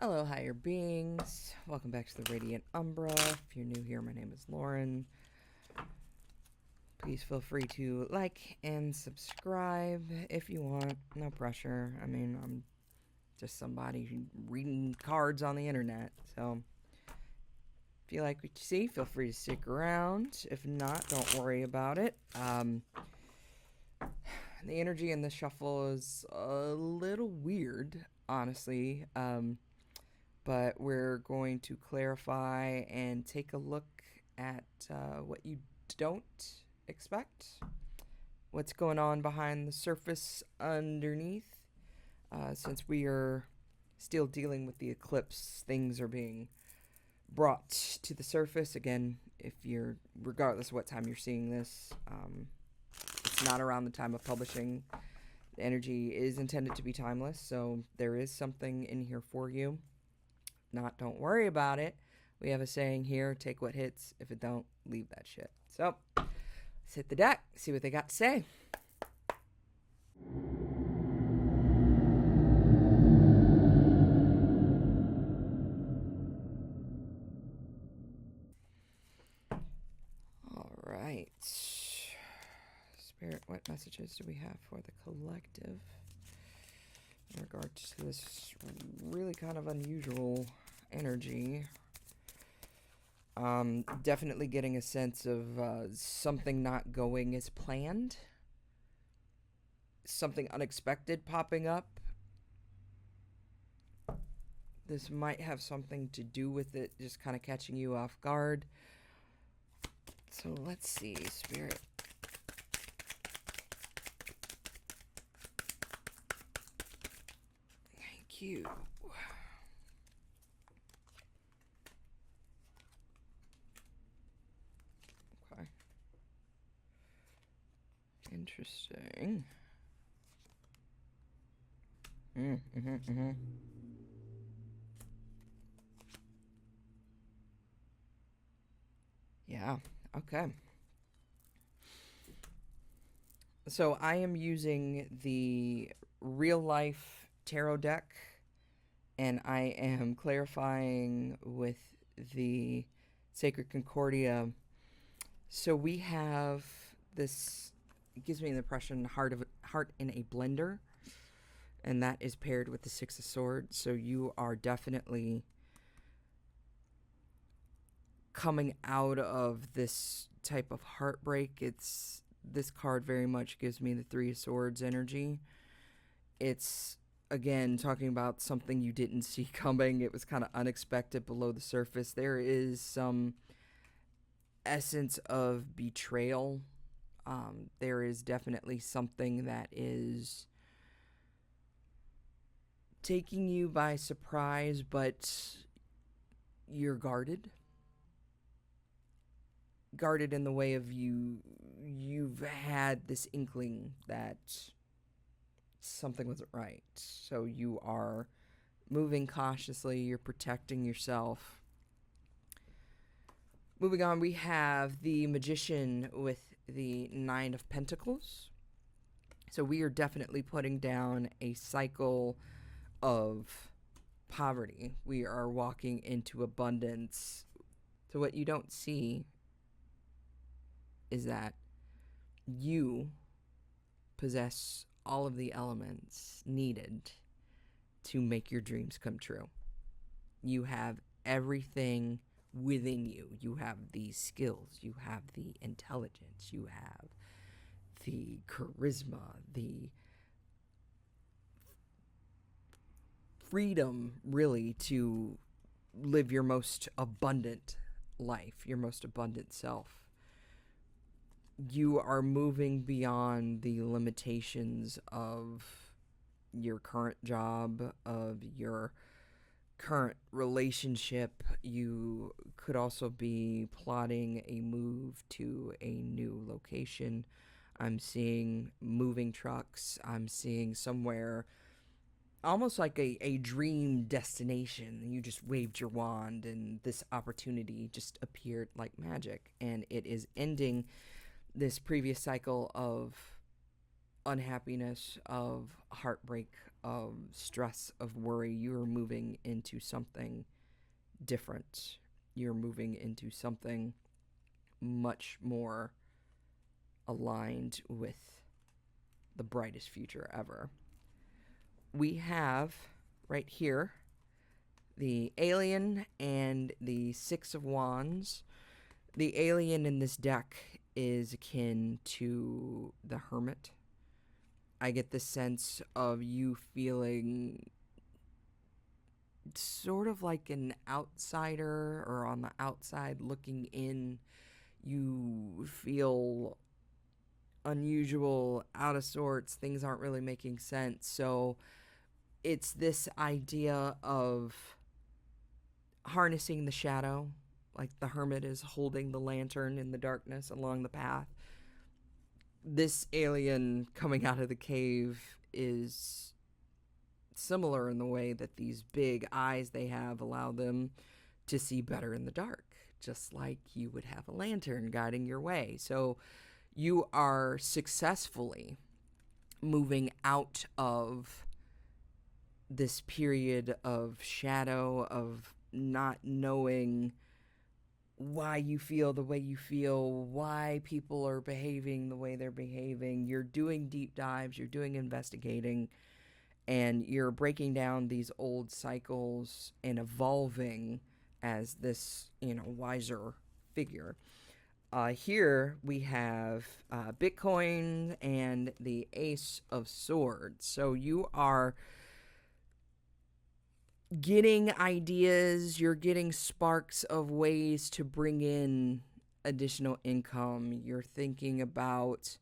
Hello, higher beings. Welcome back to the Radiant Umbra. If you're new here, my name is Lauren. Please feel free to like and subscribe if you want. No pressure. I mean, I'm just somebody reading cards on the internet. So if you like what you see, feel free to stick around. If not, don't worry about it. The energy in the shuffle is a little weird, honestly. But we're going to clarify and take a look at what you don't expect, what's going on behind the surface underneath. Since we are still dealing with the eclipse, things are being brought to the surface. Again, if you're, regardless of what time you're seeing this, it's not around the time of publishing. The energy is intended to be timeless, so there is something in here for you. Don't worry about it. We have a saying here, take what hits. If it don't, leave that shit. So, let's hit the deck, see what they got to say. All right. Spirit, what messages do we have for the collective in regards to this really kind of unusual energy? Definitely getting a sense of something not going as planned. Something unexpected popping up. This might have something to do with it just kind of catching you off guard. So let's see, Spirit. Thank you. Okay. Interesting. Yeah, okay. So I am using the real life tarot deck, and I am clarifying with the Sacred Concordia. So we have this, it gives me the impression, heart in a blender, and that is paired with the Six of Swords. So you are definitely coming out of this type of heartbreak. This card very much gives me the Three of Swords energy. It's, again, talking about something you didn't see coming. It was kind of unexpected below the surface. There is some essence of betrayal. There is definitely something that is taking you by surprise, but you're guarded. Guarded in the way of you've had this inkling that something wasn't right. So you are moving cautiously, you're protecting yourself. Moving on, we have the Magician with the Nine of Pentacles. So we are definitely putting down a cycle of poverty. We are walking into abundance. So what you don't see is that you possess all of the elements needed to make your dreams come true. You have everything within you. You have the skills, you have the intelligence, you have the charisma, the freedom, really, to live your most abundant life, your most abundant self. You are moving beyond the limitations of your current job, of your current relationship. You could also be plotting a move to a new location. I'm seeing moving trucks. I'm seeing somewhere almost like a dream destination. You just waved your wand and this opportunity just appeared like magic. And it is ending this previous cycle of unhappiness, of heartbreak, of stress, of worry. You are moving into something different. You're moving into something much more aligned with the brightest future ever. We have right here the Alien and the Six of Wands. The Alien in this deck is akin to the Hermit. I get the sense of you feeling sort of like an outsider, or on the outside looking in. You feel unusual, out of sorts, things aren't really making sense. So it's this idea of harnessing the shadow, like the hermit is holding the lantern in the darkness along the path. This alien coming out of the cave is similar in the way that these big eyes they have allow them to see better in the dark, just like you would have a lantern guiding your way. So you are successfully moving out of this period of shadow, of not knowing why you feel the way you feel, why people are behaving the way they're behaving. You're doing deep dives, you're doing investigating, and you're breaking down these old cycles and evolving as this, wiser figure. Here we have Bitcoin and the Ace of Swords. So you are getting ideas, you're getting sparks of ways to bring in additional income. You're thinking about,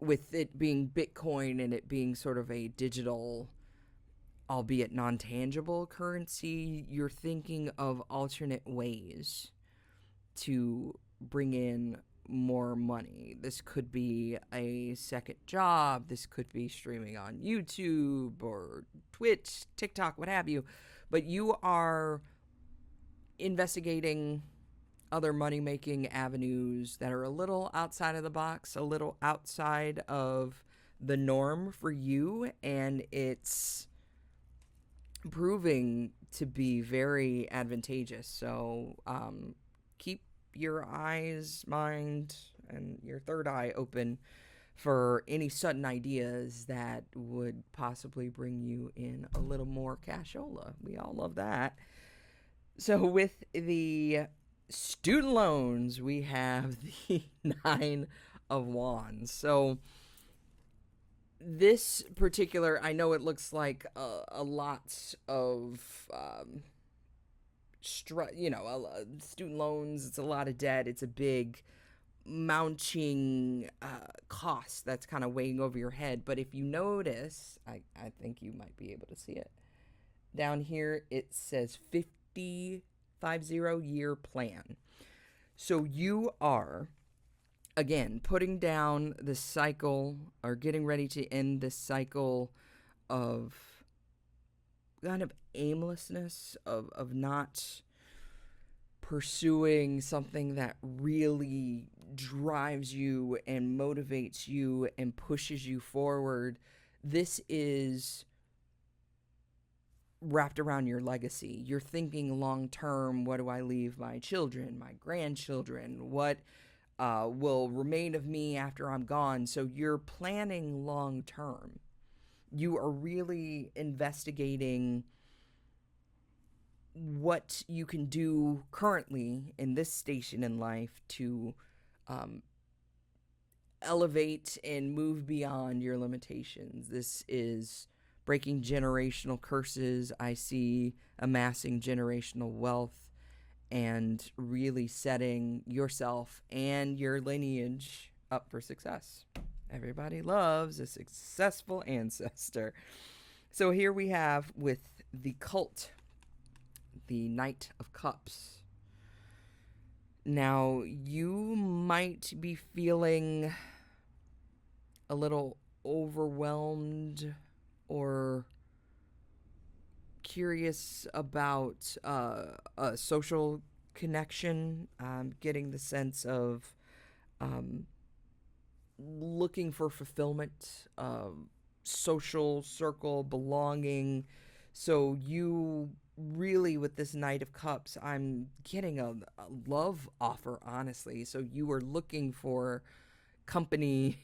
with it being Bitcoin and it being sort of a digital, albeit non-tangible currency, you're thinking of alternate ways to bring in more money. This could be a second job. This could be streaming on YouTube or Twitch, TikTok, what have you. But you are investigating other money-making avenues that are a little outside of the box, a little outside of the norm for you, and it's proving to be very advantageous. So keep your eyes, mind, and your third eye open for any sudden ideas that would possibly bring you in a little more cashola. We all love that. So with the student loans, we have the Nine of Wands. So this particular, I know it looks like a lot of student loans. It's a lot of debt. It's a big mounting cost that's kind of weighing over your head. But if you notice, I think you might be able to see it. Down here, it says 50 year plan. So you are, again, putting down the cycle, or getting ready to end this cycle of kind of aimlessness, of not pursuing something that really drives you and motivates you and pushes you forward. This is wrapped around your legacy. You're thinking long term. What do I leave my children, my grandchildren? What will remain of me after I'm gone? So you're planning long term. You are really investigating what you can do currently in this station in life to elevate and move beyond your limitations. This is breaking generational curses. I see amassing generational wealth and really setting yourself and your lineage up for success. Everybody loves a successful ancestor. So here we have, with the cult, the Knight of Cups. Now, you might be feeling a little overwhelmed or curious about a social connection. Getting the sense of looking for fulfillment, social circle, belonging. So you really, with this Knight of Cups, I'm getting a love offer, honestly. So you are looking for company,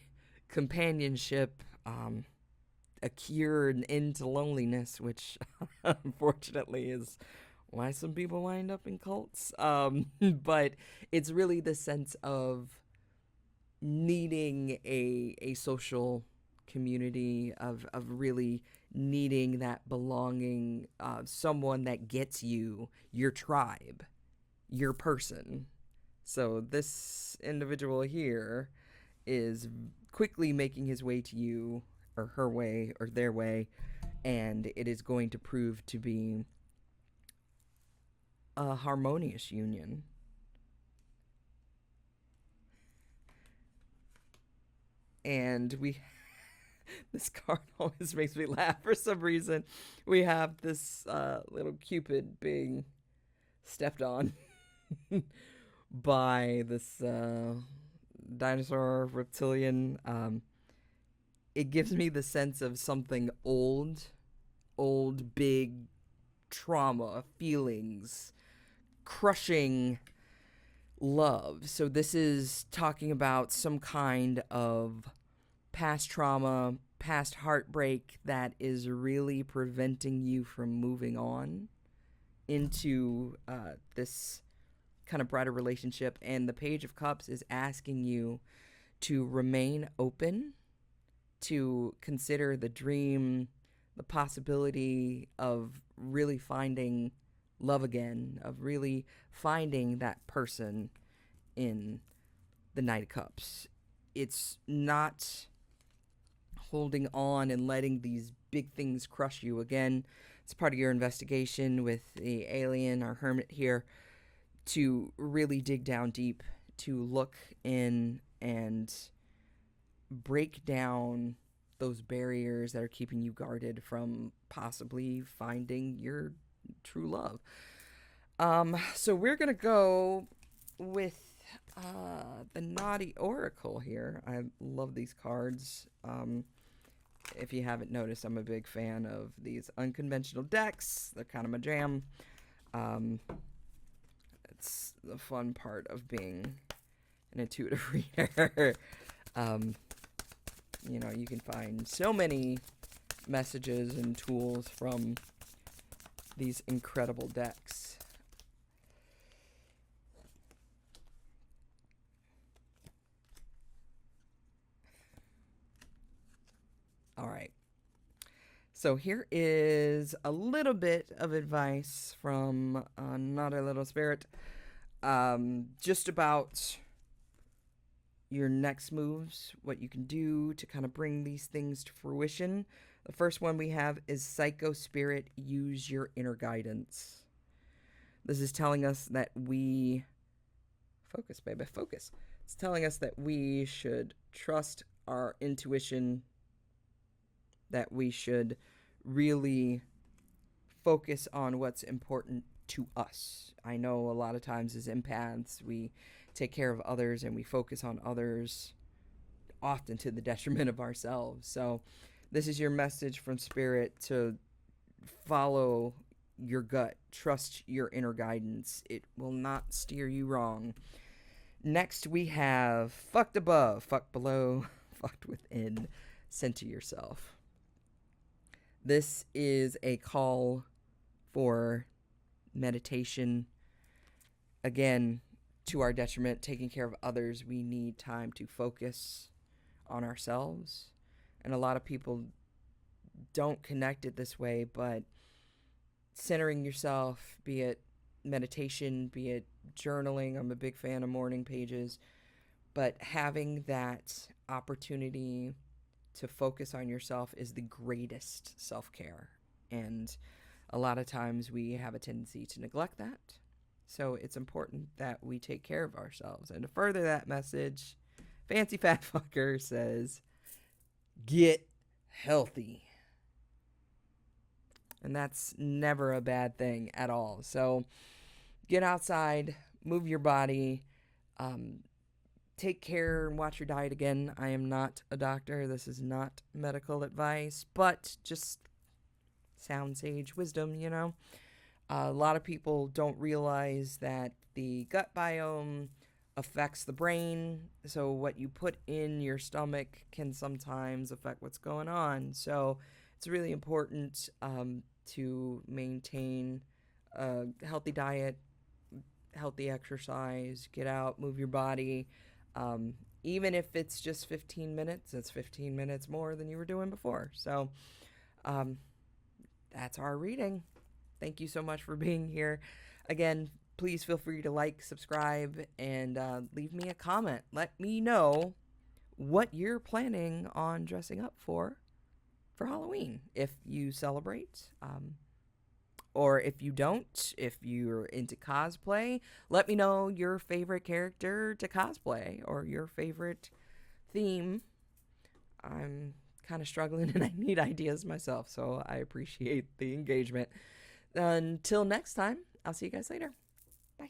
companionship, a cure, an end to loneliness, which unfortunately is why some people wind up in cults. But it's really the sense of needing a social community, of really needing that belonging, someone that gets you, your tribe, your person. So this individual here is quickly making his way to you, or her way, or their way, and it is going to prove to be a harmonious union. And we this card always makes me laugh for some reason. We have this little Cupid being stepped on by this dinosaur reptilian. It gives me the sense of something old, big trauma, feelings, crushing love. So this is talking about some kind of past trauma, past heartbreak that is really preventing you from moving on into this kind of brighter relationship. And the Page of Cups is asking you to remain open, to consider the dream, the possibility of really finding love again, of really finding that person in the Knight of Cups. It's not holding on and letting these big things crush you. Again, it's part of your investigation with the alien, our hermit here, to really dig down deep, to look in and break down those barriers that are keeping you guarded from possibly finding your true love. So we're going to go with the Naughty Oracle here. I love these cards. If you haven't noticed, I'm a big fan of these unconventional decks. They're kind of my jam. It's the fun part of being an intuitive reader. You can find so many messages and tools from these incredible decks. All right. So here is a little bit of advice from Not a Little Spirit, just about your next moves, what you can do to kind of bring these things to fruition. The first one we have is Psycho Spirit, use your inner guidance. This is telling us that we focus, baby, focus. It's telling us that we should trust our intuition, that we should really focus on what's important to us. I know a lot of times as empaths, we take care of others and we focus on others, often to the detriment of ourselves. So this is your message from Spirit to follow your gut, trust your inner guidance. It will not steer you wrong. Next, we have fucked above, fucked below, fucked within, center yourself. This is a call for meditation. Again, to our detriment, taking care of others, we need time to focus on ourselves. And a lot of people don't connect it this way, but centering yourself, be it meditation, be it journaling. I'm a big fan of morning pages, but having that opportunity to focus on yourself is the greatest self-care. And a lot of times we have a tendency to neglect that. So it's important that we take care of ourselves. And to further that message, Fancy Fat Fucker says, get healthy. And that's never a bad thing at all. So get outside, move your body, take care and watch your diet again. I am not a doctor. This is not medical advice, but just sound sage wisdom, you know? A lot of people don't realize that the gut biome affects the brain. So, what you put in your stomach can sometimes affect what's going on. So, it's really important to maintain a healthy diet, healthy exercise, get out, move your body. Even if it's just 15 minutes, it's 15 minutes more than you were doing before. So, um, that's our reading. Thank you so much for being here. Again, please feel free to like, subscribe, and leave me a comment. Let me know what you're planning on dressing up for Halloween, if you celebrate. Or if you don't, if you're into cosplay, let me know your favorite character to cosplay or your favorite theme. I'm kind of struggling and I need ideas myself, so I appreciate the engagement. Until next time, I'll see you guys later.